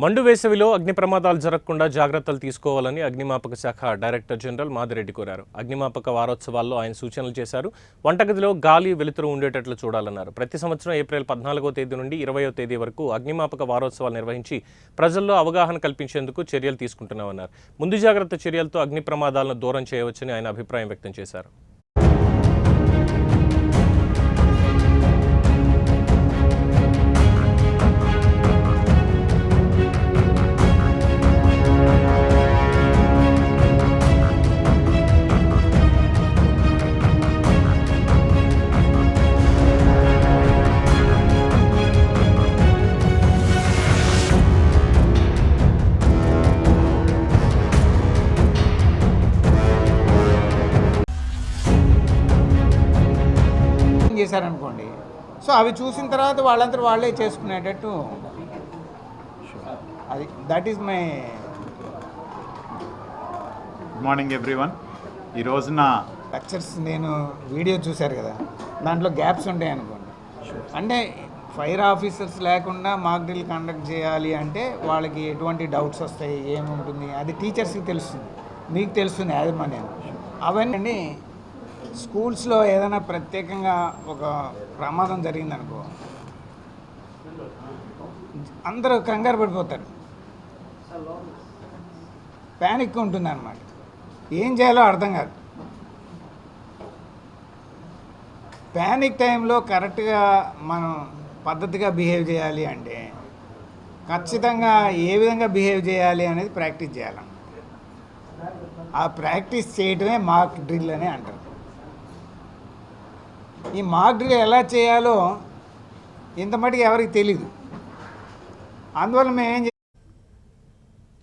మండు వేసవిలో అగ్ని ప్రమాదాలు జరగకుండా జాగ్రత్తలు తీసుకోవాలని అగ్నిమాపక శాఖ డైరెక్టర్ జనరల్ మాదిరెడ్డి కోరారు. అగ్నిమాపక వారోత్సవాల్లో ఆయన సూచనలు చేశారు. వంటగదిలో గాలి వెలుతురు ఉండేటట్లు చూడాలన్నారు. ప్రతి సంవత్సరం ఏప్రిల్ 14వ తేదీ నుండి 20వ తేదీ వరకు అగ్నిమాపక వారోత్సవాలు నిర్వహించి ప్రజల్లో అవగాహన కల్పించేందుకు చర్యలు తీసుకుంటున్నామన్నారు. ముందు జాగ్రత్త చర్యలతో అగ్ని ప్రమాదాలను దూరం చేయవచ్చని ఆయన అభిప్రాయం వ్యక్తం చేశారు. చేశారనుకోండి, సో అవి చూసిన తర్వాత వాళ్ళంతా వాళ్ళే చేసుకునేటట్టు అది that is my. Good morning everyone. ఈ రోజున లెక్చర్స్ నేను వీడియో చూశారు కదా, దాంట్లో గ్యాప్స్ ఉంటాయి అనుకోండి. అంటే ఫైర్ ఆఫీసర్స్ లేకుండా మాక్ డ్రిల్ కండక్ట్ చేయాలి అంటే వాళ్ళకి ఎటువంటి డౌట్స్ వస్తాయి, ఏముంటుంది, అది టీచర్స్కి తెలుస్తుంది, మీకు తెలుస్తుంది. అది మన అవన్నీ స్కూల్స్లో ఏదైనా ప్రత్యేకంగా ఒక ప్రమాదం జరిగిందనుకో, అందరూ కంగారు పడిపోతారు, ప్యానిక్ ఉంటుంది అన్నమాట. ఏం చేయాలో అర్థం కాదు. ప్యానిక్ టైంలో కరెక్ట్గా మనం పద్ధతిగా బిహేవ్ చేయాలి అంటే ఖచ్చితంగా ఏ విధంగా బిహేవ్ చేయాలి అనేది ప్రాక్టీస్ చేయాలన్నమాట. ఆ ప్రాక్టీస్ చేయటమే మాక్ డ్రిల్ అని అంటారు. ఈ మాక్ డ్రిల్ ఎలా చేయాలో ఇంత మటుకు ఎవరికి తెలీదు. అందువల్ల మేము ఏం